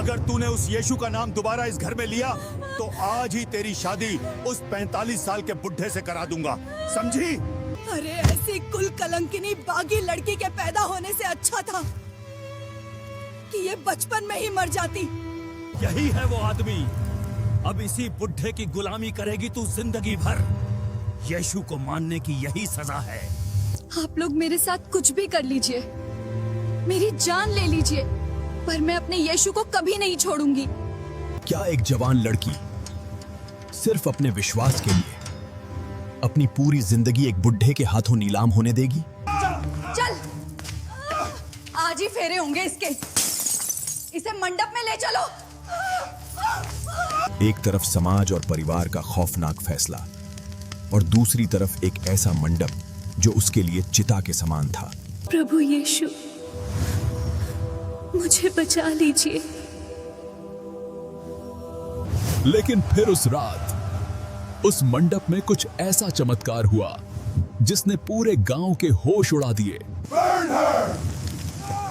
अगर तूने उस यीशु का नाम दोबारा इस घर में लिया तो आज ही तेरी शादी उस 45 साल के बुढ़े से करा दूंगा, समझी? अरे ऐसी कुल कलंकिनी बागी लड़की के पैदा होने से अच्छा था कि ये बचपन में ही मर जाती। यही है वो आदमी। अब इसी बुढ़े की गुलामी करेगी तू जिंदगी भर। यीशु को मानने की यही सजा है। आप लोग मेरे साथ कुछ भी कर लीजिए, मेरी जान ले लीजिए, पर मैं अपने यीशु को कभी नहीं छोड़ूंगी। क्या एक जवान लड़की सिर्फ अपने विश्वास के लिए अपनी पूरी जिंदगी एक बुढ़े के हाथों नीलाम होने देगी? चल, आज ही फेरे होंगे इसके। इसे मंडप में ले चलो। एक तरफ समाज और परिवार का खौफनाक फैसला और दूसरी तरफ एक ऐसा मंडप जो उसके लिए चिता के समान था। प्रभु यीशु, मुझे बचा लीजिए। लेकिन फिर उस रात उस मंडप में कुछ ऐसा चमत्कार हुआ जिसने पूरे गांव के होश उड़ा दिए। Burn her!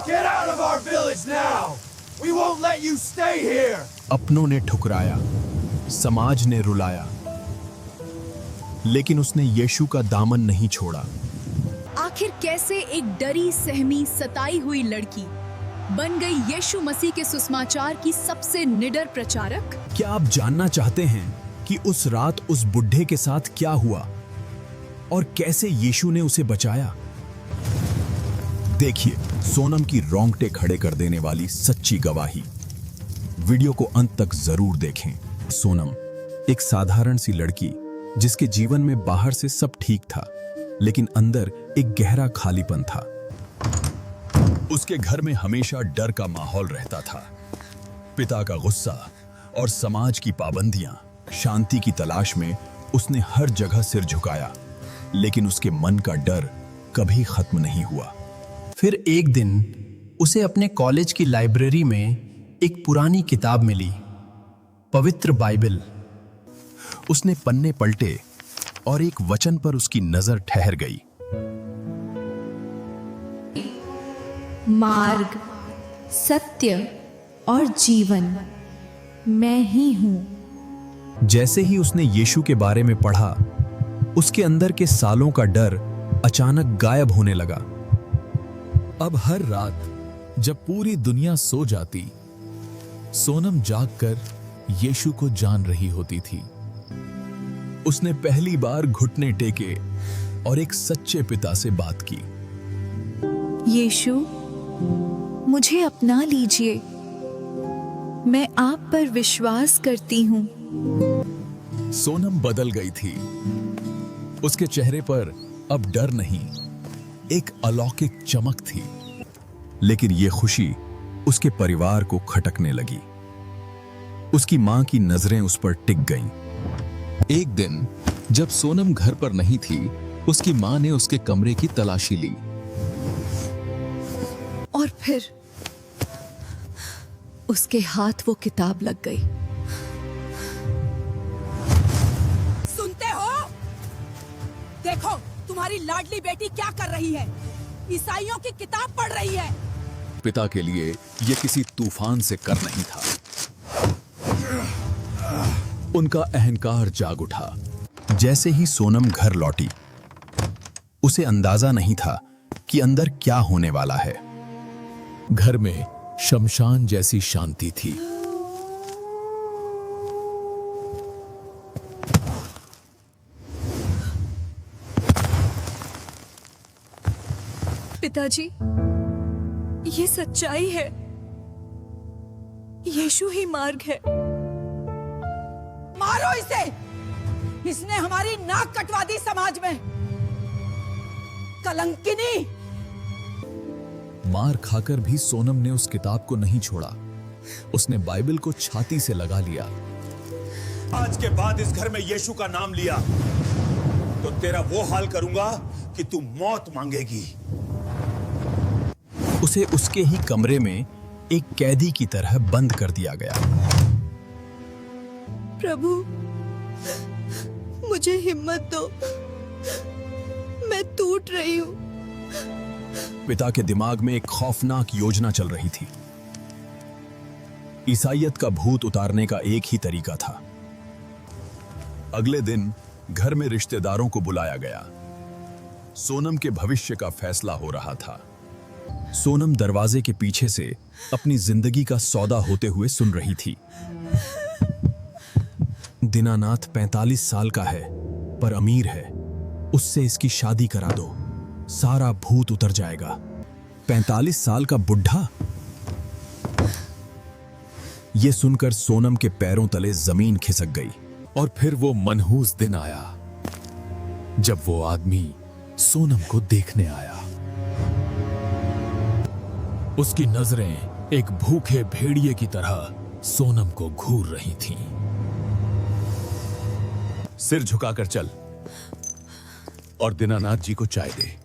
Get out of our village now! We won't let you stay here! अपनों ने ठुकराया, समाज ने रुलाया, लेकिन उसने यीशु का दामन नहीं छोड़ा। आखिर कैसे एक डरी सहमी सताई हुई लड़की बन गई यीशु मसीह के सुसमाचार की सबसे निडर प्रचारक? क्या आप जानना चाहते हैं कि उस रात उस बुढ़े के साथ क्या हुआ और कैसे यीशु ने उसे बचाया? देखिए सोनम की रोंगटे खड़े कर देने वाली सच्ची गवाही। वीडियो को अंत तक जरूर देखें। सोनम एक साधारण सी लड़की जिसके जीवन में बाहर से सब ठीक था, लेकिन अंदर एक गहरा खालीपन था। उसके घर में हमेशा डर का माहौल रहता था। पिता का गुस्सा और समाज की पाबंदियां। शांति की तलाश में उसने हर जगह सिर झुकाया, लेकिन उसके मन का डर कभी खत्म नहीं हुआ। फिर एक दिन उसे अपने कॉलेज की लाइब्रेरी में एक पुरानी किताब मिली, पवित्र बाइबल। उसने पन्ने पलटे और एक वचन पर उसकी नजर ठहर गई। मार्ग, सत्य और जीवन मैं ही हूं। जैसे ही उसने यीशु के बारे में पढ़ा, उसके अंदर के सालों का डर अचानक गायब होने लगा। अब हर रात जब पूरी दुनिया सो जाती, सोनम जागकर यीशु को जान रही होती थी। उसने पहली बार घुटने टेके और एक सच्चे पिता से बात की। यीशु, मुझे अपना लीजिए। मैं आप पर विश्वास करती हूँ। सोनम बदल गई थी। उसके चेहरे पर अब डर नहीं, एक अलौकिक चमक थी। लेकिन यह खुशी उसके परिवार को खटकने लगी। उसकी मां की नजरें उस पर टिक गईं। एक दिन जब सोनम घर पर नहीं थी, उसकी मां ने उसके कमरे की तलाशी ली। और फिर उसके हाथ वो किताब लग गई। सुनते हो? देखो तुम्हारी लाडली बेटी क्या कर रही है। ईसाइयों की किताब पढ़ रही है। पिता के लिए यह किसी तूफान से कर नहीं था। उनका अहंकार जाग उठा। जैसे ही सोनम घर लौटी, उसे अंदाजा नहीं था कि अंदर क्या होने वाला है। घर में शमशान जैसी शांति थी। पिताजी, ये सच्चाई है। यीशु ही मार्ग है। मारो इसे। इसने हमारी नाक कटवा दी समाज में। कलंकिनी। मार खाकर भी सोनम ने उस किताब को नहीं छोड़ा। उसने बाइबल को छाती से लगा लिया। आज के बाद इस घर में यीशु का नाम लिया तो तेरा वो हाल करूंगा कि तू मौत मांगेगी। उसे उसके ही कमरे में एक कैदी की तरह बंद कर दिया गया। प्रभु, मुझे हिम्मत दो। मैं टूट रही हूं। पिता के दिमाग में एक खौफनाक योजना चल रही थी। ईसाइयत का भूत उतारने का एक ही तरीका था। अगले दिन घर में रिश्तेदारों को बुलाया गया। सोनम के भविष्य का फैसला हो रहा था। सोनम दरवाजे के पीछे से अपनी जिंदगी का सौदा होते हुए सुन रही थी। दीनानाथ 45 साल का है पर अमीर है, उससे इसकी शादी करा दो, सारा भूत उतर जाएगा। 45 साल का बुढ़ा? यह सुनकर सोनम के पैरों तले जमीन खिसक गई। और फिर वो मनहूस दिन आया जब वो आदमी सोनम को देखने आया। उसकी नजरें एक भूखे भेड़िए की तरह सोनम को घूर रही थीं। सिर झुकाकर चल और दीनानाथ जी को चाय दे।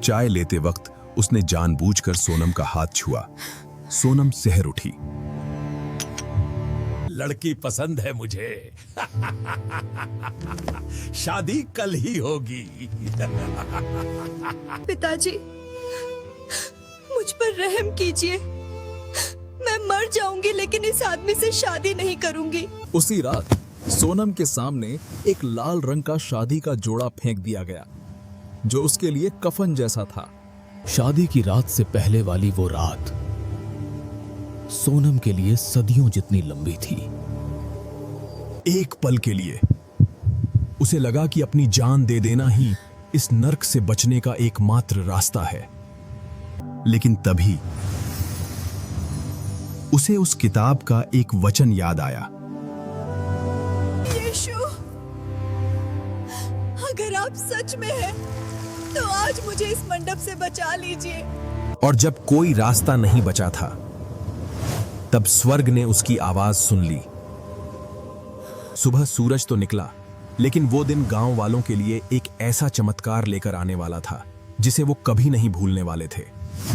चाय लेते वक्त उसने जानबूझकर सोनम का हाथ छुआ। सोनम सिहर उठी। लड़की पसंद है मुझे। शादी कल ही होगी। पिताजी, मुझ पर रहम कीजिए। मैं मर जाऊंगी लेकिन इस आदमी से शादी नहीं करूंगी। उसी रात सोनम के सामने एक लाल रंग का शादी का जोड़ा फेंक दिया गया जो उसके लिए कफन जैसा था। शादी की रात से पहले वाली वो रात सोनम के लिए सदियों जितनी लंबी थी। एक पल के लिए उसे लगा कि अपनी जान दे देना ही इस नर्क से बचने का एकमात्र रास्ता है। लेकिन तभी उसे उस किताब का एक वचन याद आया। यीशु, अगर आप सच में हैं, तो आज मुझे इस मंडप से बचा लीजिए। और जब कोई रास्ता नहीं बचा था, तब स्वर्ग ने उसकी आवाज सुन ली। सुबह सूरज तो निकला, लेकिन वो दिन गांव वालों के लिए एक ऐसा चमत्कार लेकर आने वाला था जिसे वो कभी नहीं भूलने वाले थे।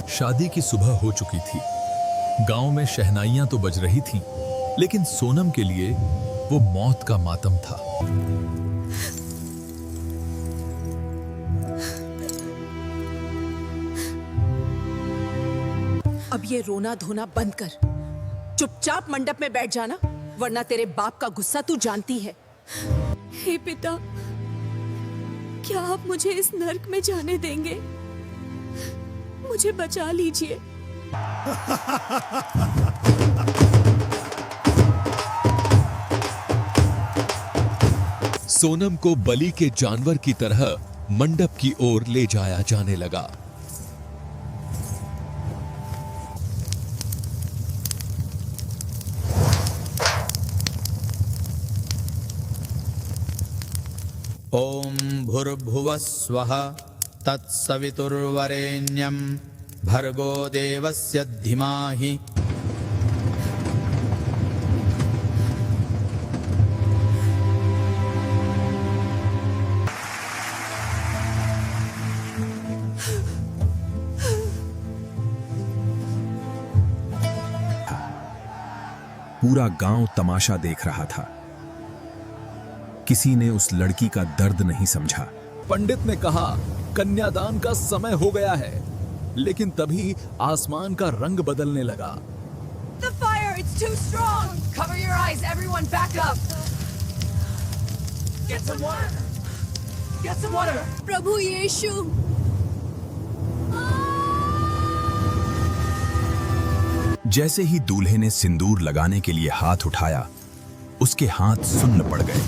शादी की सुबह हो चुकी थी। गांव में शहनाइयां तो बज रही थीं, लेकिन सोनम के लिए वो मौत का मातम था। अब ये रोना धोना बंद कर, चुपचाप मंडप में बैठ जाना, वरना तेरे बाप का गुस्सा तू जानती है। हे पिता, क्या आप मुझे इस नर्क में जाने देंगे? मुझे बचा लीजिए। सोनम को बलि के जानवर की तरह मंडप की ओर ले जाया जाने लगा। ओम भूर्भुवः स्वः तत्सवितुर्वरेण्यं भर्गो देवस्य धीमहि। पूरा गांव तमाशा देख रहा था। किसी ने उस लड़की का दर्द नहीं समझा। पंडित ने कहा कन्यादान का समय हो गया है, लेकिन तभी आसमान का रंग बदलने लगा। The fire, it's too strong. Cover your eyes, everyone, back up. Get some water. Get some water. प्रभु यीशु, जैसे ही दूल्हे ने सिंदूर लगाने के लिए हाथ उठाया, उसके हाथ सुन्न पड़ गए।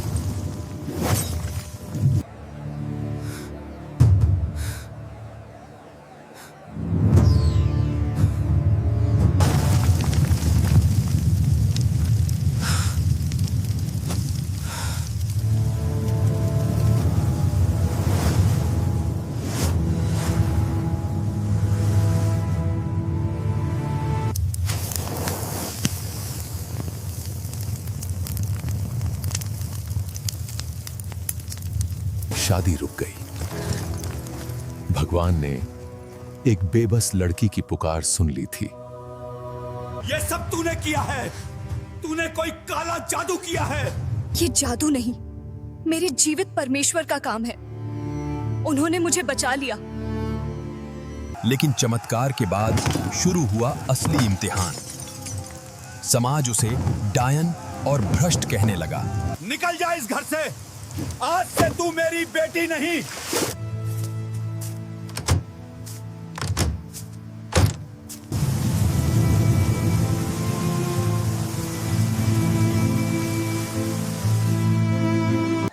शादी रुक गई। भगवान ने एक बेबस लड़की की पुकार सुन ली थी। ये सब तूने किया है। तूने कोई काला जादू किया है। ये जादू नहीं, मेरे जीवित परमेश्वर का काम है। उन्होंने मुझे बचा लिया। लेकिन चमत्कार के बाद शुरू हुआ असली इम्तिहान। समाज उसे डायन और भ्रष्ट कहने लगा। निकल जा इस घर से, आज से तू मेरी बेटी नहीं।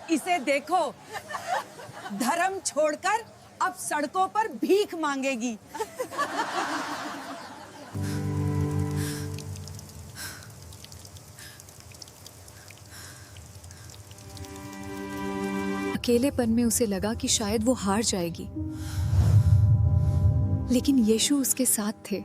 इसे देखो, धर्म छोड़कर अब सड़कों पर भीख मांगेगी। अकेलेपन में उसे लगा कि शायद वो हार जाएगी, लेकिन यीशु उसके साथ थे।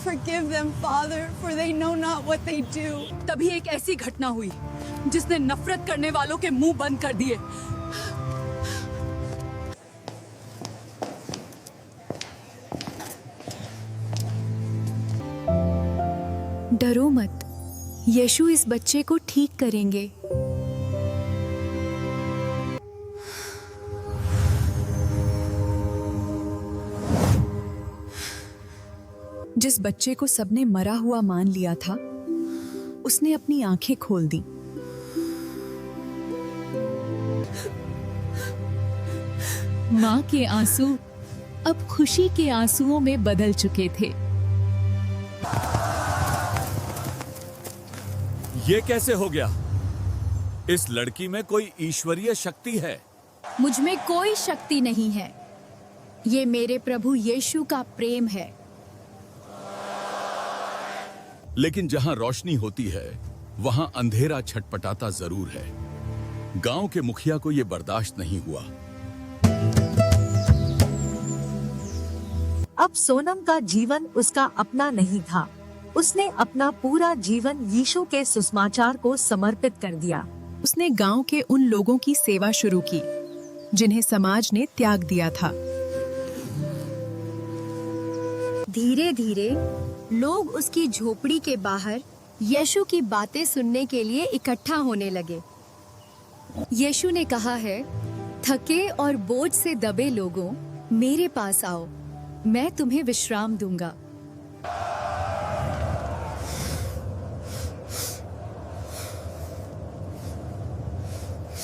Forgive them, Father, for they know not what they do. तभी एक ऐसी घटना हुई जिसने नफरत करने वालों के मुंह बंद कर दिए। डरो मत, यीशु इस बच्चे को ठीक करेंगे। जिस बच्चे को सबने मरा हुआ मान लिया था, उसने अपनी आंखें खोल दी। मां के आंसू अब खुशी के आंसुओं में बदल चुके थे। ये कैसे हो गया? इस लड़की में कोई ईश्वरीय शक्ति है। मुझ में कोई शक्ति नहीं है, ये मेरे प्रभु यीशु का प्रेम है। लेकिन जहां रोशनी होती है, वहां अंधेरा छटपटाता जरूर है। गांव के मुखिया को यह बर्दाश्त नहीं हुआ। अब सोनम का जीवन उसका अपना नहीं था। उसने अपना पूरा जीवन यीशु के सुसमाचार को समर्पित कर दिया। उसने गांव के उन लोगों की सेवा शुरू की जिन्हें समाज ने त्याग दिया था। धीरे धीरे लोग उसकी झोपड़ी के बाहर यीशु की बातें सुनने के लिए इकट्ठा होने लगे। यीशु ने कहा है, थके और बोझ से दबे लोगों, मेरे पास आओ, मैं तुम्हें विश्राम दूंगा।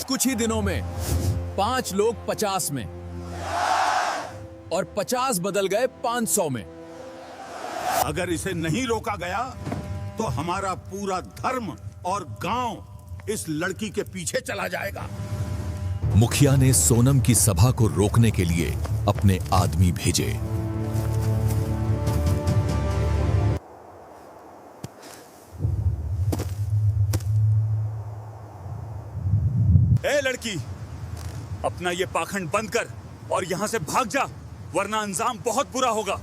कुछ ही दिनों में 5 लोग 50 में और 50 बदल गए 500 में। अगर इसे नहीं रोका गया तो हमारा पूरा धर्म और गांव इस लड़की के पीछे चला जाएगा। मुखिया ने सोनम की सभा को रोकने के लिए अपने आदमी भेजे। ए लड़की, अपना ये पाखंड बंद कर और यहां से भाग जा, वरना अंजाम बहुत बुरा होगा।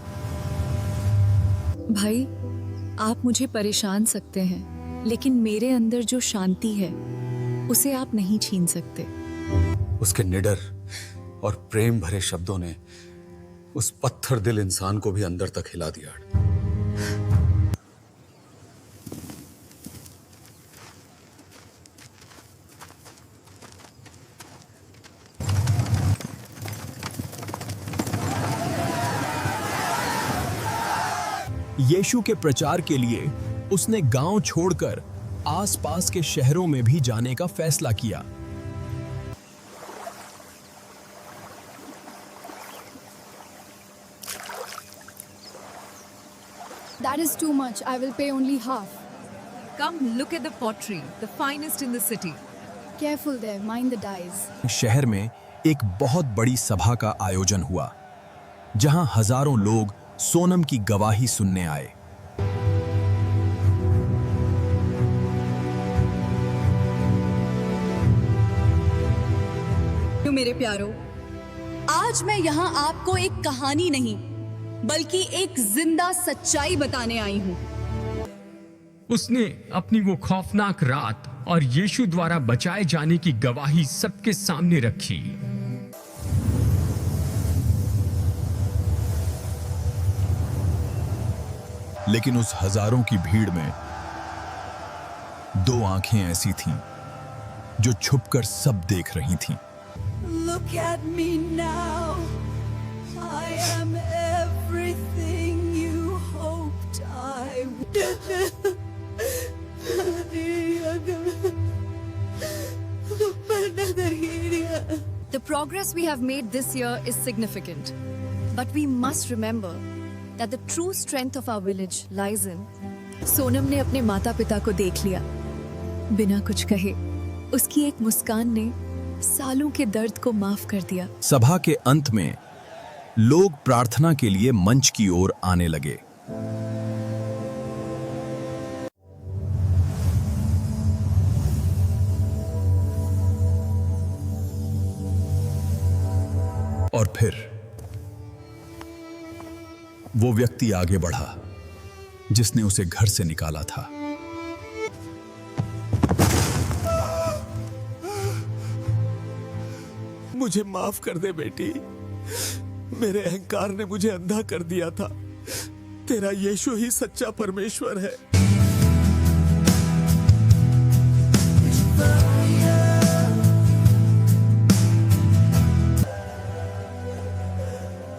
भाई, आप मुझे परेशान सकते हैं, लेकिन मेरे अंदर जो शांति है उसे आप नहीं छीन सकते। उसके निडर और प्रेम भरे शब्दों ने उस पत्थर दिल इंसान को भी अंदर तक हिला दिया। यीशु के प्रचार के लिए उसने गांव छोड़कर आसपास के शहरों में भी जाने का फैसला किया। That is too much. I will pay only half. Come look at the pottery, the finest in the city. Careful there, mind the dies. शहर में एक बहुत बड़ी सभा का आयोजन हुआ, जहां हजारों लोग सोनम की गवाही सुनने आए। मेरे प्यारो, आज मैं यहाँ आपको एक कहानी नहीं बल्कि एक जिंदा सच्चाई बताने आई हूँ। उसने अपनी वो खौफनाक रात और यीशु द्वारा बचाए जाने की गवाही सबके सामने रखी। लेकिन उस हजारों की भीड़ में दो आंखें ऐसी थीं जो छुपकर सब देख रही थीं। Look at me now. I am everything you hoped I would. The progress we have made this year is significant, but we must remember that the true strength of our village lies in. Sonam ने अपने माता पिता को देख लिया, बिना कुछ कहे। उसकी एक मुस्कान ने सालों के दर्द को माफ कर दिया। सभा के अंत में लोग प्रार्थना के लिए मंच की ओर आने लगे। और फिर वो व्यक्ति आगे बढ़ा जिसने उसे घर से निकाला था। मुझे माफ कर दे बेटी, मेरे अहंकार ने मुझे अंधा कर दिया था। तेरा यीशु ही सच्चा परमेश्वर है।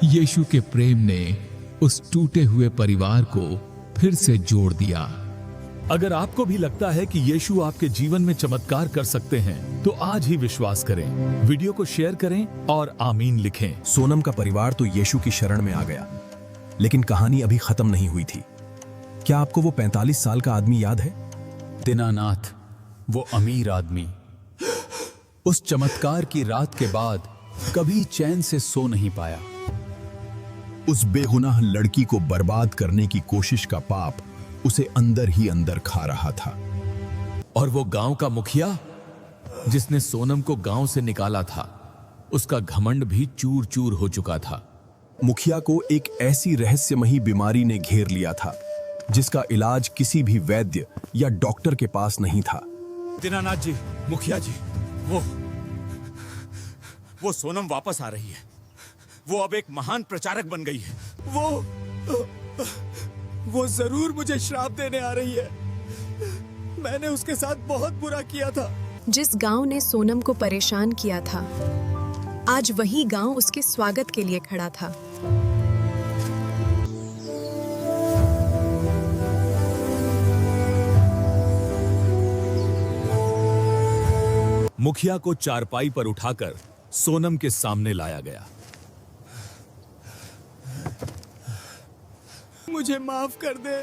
यीशु के प्रेम ने उस टूटे हुए परिवार को फिर से जोड़ दिया। अगर आपको भी लगता है कि यीशु आपके जीवन में चमत्कार कर सकते हैं, तो आज ही विश्वास करें, वीडियो को शेयर करें और आमीन लिखें। सोनम का परिवार तो यीशु की शरण में आ गया, लेकिन कहानी अभी खत्म नहीं हुई थी। क्या आपको वो 45 साल का आदमी याद है? दीनानाथ, वो अमीर आदमी, उस चमत्कार की रात के बाद कभी चैन से सो नहीं पाया। उस बेगुनाह लड़की को बर्बाद करने की कोशिश का पाप उसे अंदर ही अंदर खा रहा था। और वो गांव का मुखिया जिसने सोनम को गांव से निकाला था, उसका घमंड भी चूर चूर हो चुका था। मुखिया को एक ऐसी रहस्यमयी बीमारी ने घेर लिया था जिसका इलाज किसी भी वैद्य या डॉक्टर के पास नहीं था। दीनानाथ जी, मुखिया जी, वो सोनम वापस आ रही है। वो अब एक महान प्रचारक बन गई है। वो जरूर मुझे श्राप देने आ रही है। मैंने उसके साथ बहुत बुरा किया था। जिस गांव ने सोनम को परेशान किया था, आज वही गांव उसके स्वागत के लिए खड़ा था। मुखिया को चारपाई पर उठाकर सोनम के सामने लाया गया। मुझे माफ कर दे,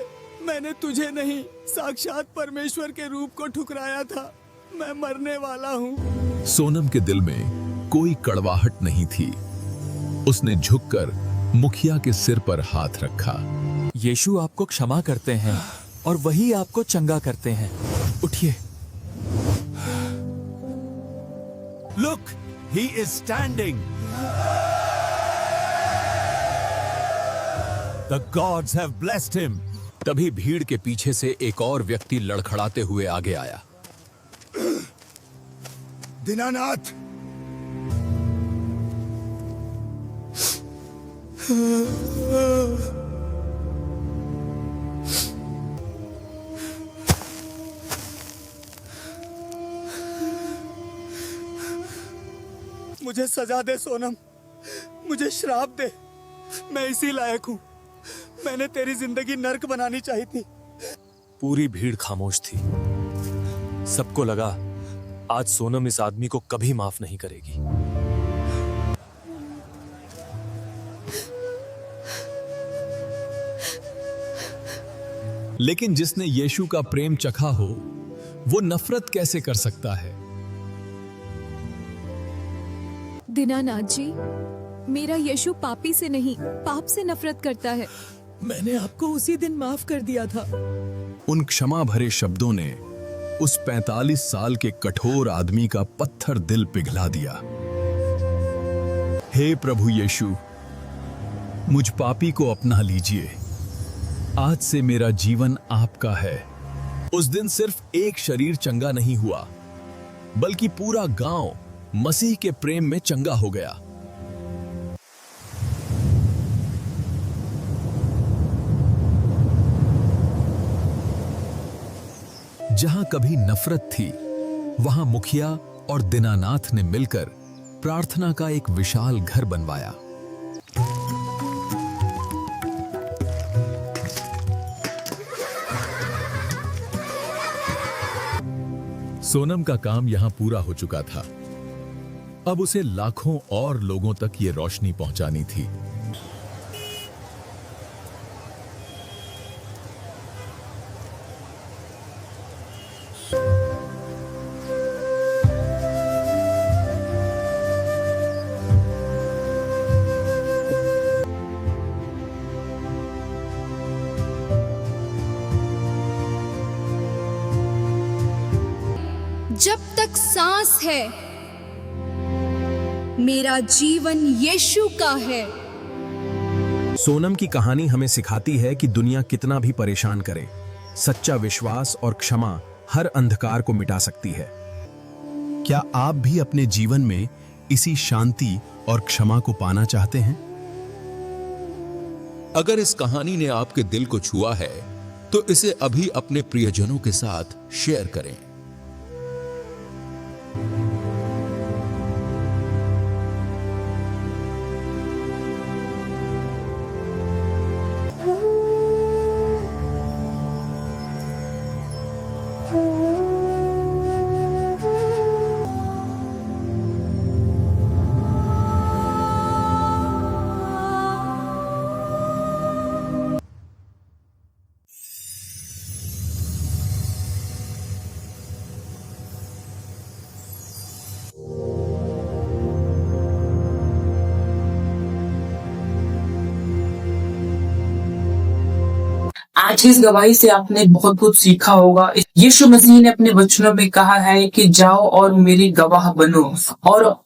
मैंने तुझे नहीं, साक्षात परमेश्वर के रूप को ठुकराया था। मैं मरने वाला हूँ। सोनम के दिल में कोई कड़वाहट नहीं थी। उसने झुककर मुखिया के सिर पर हाथ रखा। यीशु आपको क्षमा करते हैं और वही आपको चंगा करते हैं। उठिए। Look, he is standing. The gods have blessed him. तभी भीड़ के पीछे से एक और व्यक्ति लड़खड़ाते हुए आगे आया। दीनानाथ, मुझे सजा दे सोनम, मुझे श्राप दे। मैं इसी लायक हूँ। मैंने तेरी जिंदगी नर्क बनानी चाहिए थी। पूरी भीड़ खामोश थी। सबको लगा आज सोनम इस आदमी को कभी माफ नहीं करेगी। लेकिन जिसने यीशु का प्रेम चखा हो, वो नफरत कैसे कर सकता है? दीनानाथ जी, मेरा यीशु पापी से नहीं, पाप से नफरत करता है। मैंने आपको उसी दिन माफ कर दिया था। उन क्षमा भरे शब्दों ने उस 45 साल के कठोर आदमी का पत्थर दिल पिघला दिया। हे प्रभु यीशु, मुझ पापी को अपना लीजिए। आज से मेरा जीवन आपका है उस दिन सिर्फ एक शरीर चंगा नहीं हुआ, बल्कि पूरा गांव मसीह के प्रेम में चंगा हो गया। जहां कभी नफरत थी, वहां मुखिया और दीनानाथ ने मिलकर प्रार्थना का एक विशाल घर बनवाया। सोनम का काम यहां पूरा हो चुका था। अब उसे लाखों और लोगों तक ये रोशनी पहुंचानी थी। जब तक सांस है, मेरा जीवन यीशु का है। सोनम की कहानी हमें सिखाती है कि दुनिया कितना भी परेशान करे, सच्चा विश्वास और क्षमा हर अंधकार को मिटा सकती है। क्या आप भी अपने जीवन में इसी शांति और क्षमा को पाना चाहते हैं? अगर इस कहानी ने आपके दिल को छुआ है, तो इसे अभी अपने प्रियजनों के साथ शेयर करें। आज इस गवाही से आपने बहुत कुछ सीखा होगा। यीशु मसीह ने अपने वचनों में कहा है कि जाओ और मेरे गवाह बनो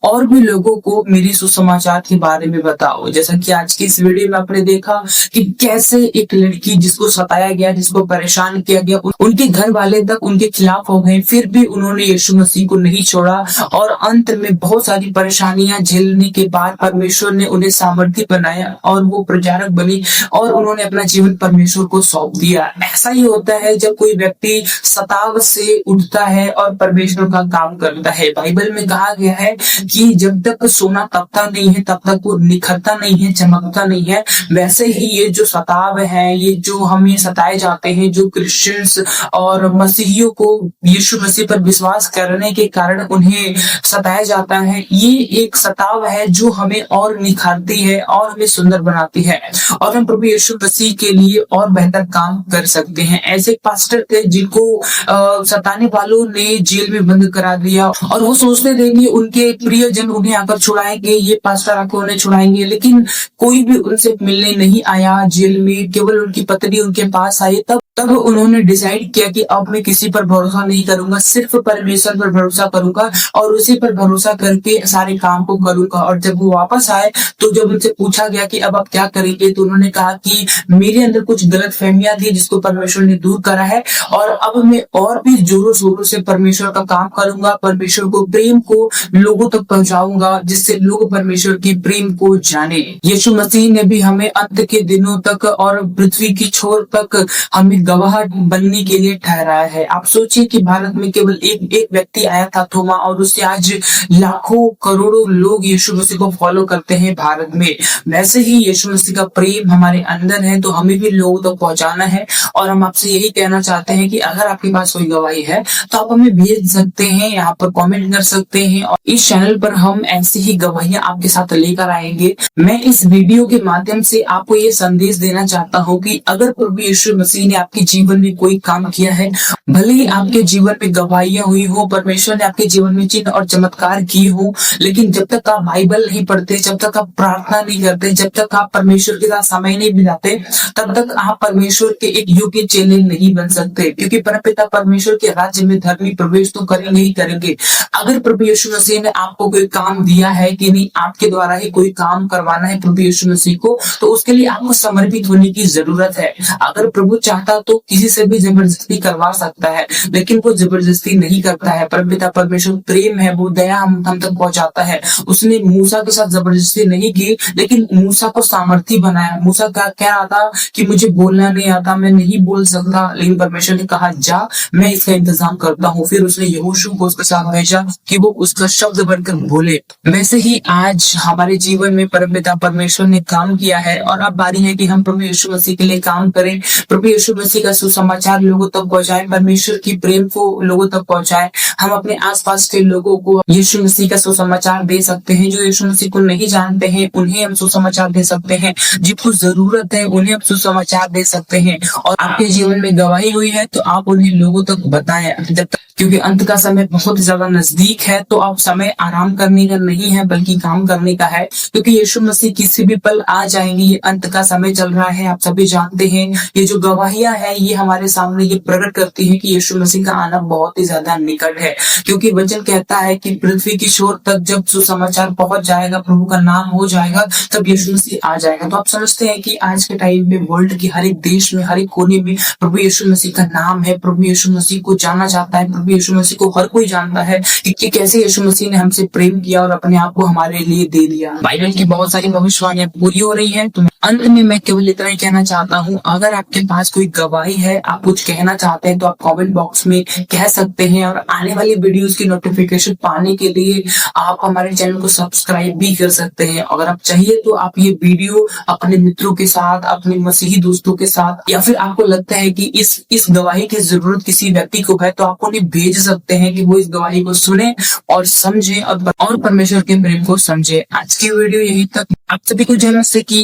और भी लोगों को मेरी सुसमाचार के बारे में बताओ। जैसा कि आज की इस वीडियो में आपने देखा कि कैसे एक लड़की जिसको सताया गया, जिसको परेशान किया गया, उनके घर वाले तक उनके खिलाफ हो गए, फिर भी उन्होंने यीशु मसीह को नहीं छोड़ा और अंत में बहुत सारी परेशानियां झेलने के बाद परमेश्वर ने उन्हें सामर्थ्य बनाया और वो प्रचारक बनी और उन्होंने अपना जीवन परमेश्वर को सौंप दिया। ऐसा ही होता है जब कोई व्यक्ति सताव से उठता है और परमेश्वर का काम करता है। बाइबल में कहा गया है कि जब तक सोना तपता नहीं है तब तक वो निखरता नहीं है, चमकता नहीं है। वैसे ही ये जो सताव है, ये जो हम ये सताए जाते हैं, जो क्रिश्चियंस और मसीहियों को यीशु मसीह पर विश्वास करने के कारण उन्हें सताया जाता है, ये एक सताव है जो हमें और निखारती है और हमें सुंदर बनाती है और हम प्रभु यीशु मसीह के लिए और बेहतर काम कर सकते हैं। ऐसे एक पास्टर थे जिनको सताने वालों ने जेल में बंद करा दिया और वो सोचते थे कि उनके प्रियजन उन्हें आकर छुड़ाएंगे, ये पास्टर आकर उन्हें छुड़ाएंगे, लेकिन कोई भी उनसे मिलने नहीं आया जेल में। केवल उनकी पत्नी उनके पास आई। तब उन्होंने डिसाइड किया कि अब मैं किसी पर भरोसा नहीं करूंगा, सिर्फ परमेश्वर पर भरोसा करूंगा और उसी पर भरोसा करके सारे काम को करूंगा। और जब वो वापस आए तो जब उनसे पूछा गया कि अब आप क्या करेंगे, तो उन्होंने कहा कि मेरे अंदर कुछ गलत फहमियां थी जिसको परमेश्वर ने दूर करा है और अब मैं और भी जोरों शोरों से परमेश्वर का काम करूंगा, परमेश्वर को प्रेम को लोगों तक पहुंचाऊंगा जिससे लोग परमेश्वर के प्रेम को जाने। यीशु मसीह ने भी हमें अंत के दिनों तक और पृथ्वी की छोर तक हमें गवाह बनने के लिए ठहराया है। आप सोचिए कि भारत में केवल एक व्यक्ति आया था थोमा और उससे आज लाखों करोड़ों लोग यीशु मसीह को फॉलो करते हैं भारत में। वैसे ही यीशु मसीह का प्रेम हमारे अंदर है तो हमें भी लोगों तक पहुंचाना है और हम आपसे यही कहना चाहते हैं कि अगर आपके पास कोई गवाही है तो आप हमें भेज सकते हैं, यहाँ पर कमेंट कर सकते हैं और इस चैनल पर हम ऐसी ही गवाहियां आपके साथ लेकर आएंगे। मैं इस वीडियो के माध्यम से आपको ये संदेश देना चाहता हूँ कि अगर प्रभु यीशु मसीह ने आपके जीवन में कोई काम किया है, भले ही आपके जीवन में गवाहियां हुई हो, परमेश्वर ने आपके जीवन में चिन्ह और चमत्कार किए हो, लेकिन जब तक आप बाइबल नहीं पढ़ते, जब तक आप प्रार्थना नहीं करते, जब तक आप परमेश्वर के साथ समय नहीं बिताते, तब तक आप परमेश्वर परमेश्वर के एक योग्य चेले नहीं बन सकते, क्योंकि परमपिता परमेश्वर के राज्य में धर्मी प्रवेश तो करेंगे ही करेंगे। अगर प्रभु यीशु मसीह ने आपको कोई काम दिया है कि नहीं, आपके द्वारा ही कोई काम करवाना है प्रभु यीशु मसीह को, तो उसके लिए आपको समर्पित होने की जरूरत है। अगर प्रभु चाहता तो किसी से भी जबरदस्ती करवा सकता है, लेकिन वो जबरदस्ती नहीं करता है। परमपिता परमेश्वर प्रेम है, वो दया हम तक पहुंचाता है। उसने मूसा के साथ जबरदस्ती नहीं की, लेकिन मूसा को सामर्थी बनाया। मूसा का कह रहा था कि मुझे बोलना नहीं आता, मैं नहीं बोल सकता, लेकिन परमेश्वर ने कहा जा, मैं इसका इंतजाम करता हूँ। फिर उसने यहोशू को उसके साथ भेजा कि वो उसका शब्द बनकर बोले। वैसे ही आज हमारे जीवन में परमपिता परमेश्वर ने काम किया है, और अब बारी है कि हम प्रभु यीशु मसीह के लिए काम करें। प्रभु यीशु मसीह का सुसमाचार लोगों तक पहुंचाएं, परमेश्वर की प्रेम को लोगों तक पहुंचाएं। हम अपने आसपास के लोगों को यीशु मसीह का सुसमाचार दे सकते हैं। जो यीशु मसीह को नहीं जानते हैं उन्हें हम सुसमाचार दे सकते हैं, जिनको जरूरत है उन्हें हम सुसमाचार दे सकते हैं। और आपके जीवन में गवाही हुई है तो आप उन्हें लोगों तक बताएं, क्योंकि अंत का समय बहुत ज्यादा नजदीक है। तो अब समय आराम करने का नहीं है बल्कि काम करने का है, क्योंकि यीशु मसीह किसी भी पल आ जाएंगे। ये अंत का समय चल रहा है, आप सभी जानते हैं। ये जो गवाहियां हैं ये हमारे सामने ये प्रकट करती है कि यीशु मसीह का आना बहुत ही ज्यादा निकट है, क्योंकि वचन कहता है कि पृथ्वी की छोर तक जब सुसमाचार पहुंच जाएगा, प्रभु का नाम हो जाएगा, तब यीशु मसीह आ जाएगा। तो आप समझते हैं कि आज के टाइम में वर्ल्ड के हर एक देश में, हर एक कोने में प्रभु यीशु मसीह का नाम है। प्रभु यीशु मसीह को जाना चाहता है। प्रभु यीशु मसीह को हर कोई जानता है कि कैसे यीशु मसीह ने हमसे प्रेम किया और अपने आप को हमारे लिए दे दिया। बाइबल की बहुत सारी भविष्यवाणियां पूरी हो रही है। तो अंत में मैं केवल इतना ही कहना चाहता हूँ, अगर आपके पास कोई गवाही है, आप कुछ कहना चाहते हैं, तो आप कमेंट बॉक्स में कह सकते हैं। और आने वाली वीडियोस की नोटिफिकेशन पाने के लिए आप हमारे चैनल को सब्सक्राइब भी कर सकते हैं। अगर आप चाहिए तो आप ये वीडियो अपने मित्रों के साथ, अपने मसीही दोस्तों के साथ, या फिर आपको लगता है कि इस गवाही की जरूरत किसी व्यक्ति को है, तो आप उन्हें भेज सकते हैं कि वो इस गवाही को सुने और समझे और परमेश्वर के प्रेम को समझे। आज की वीडियो यहीं तक। आप सभी को जय मसीह की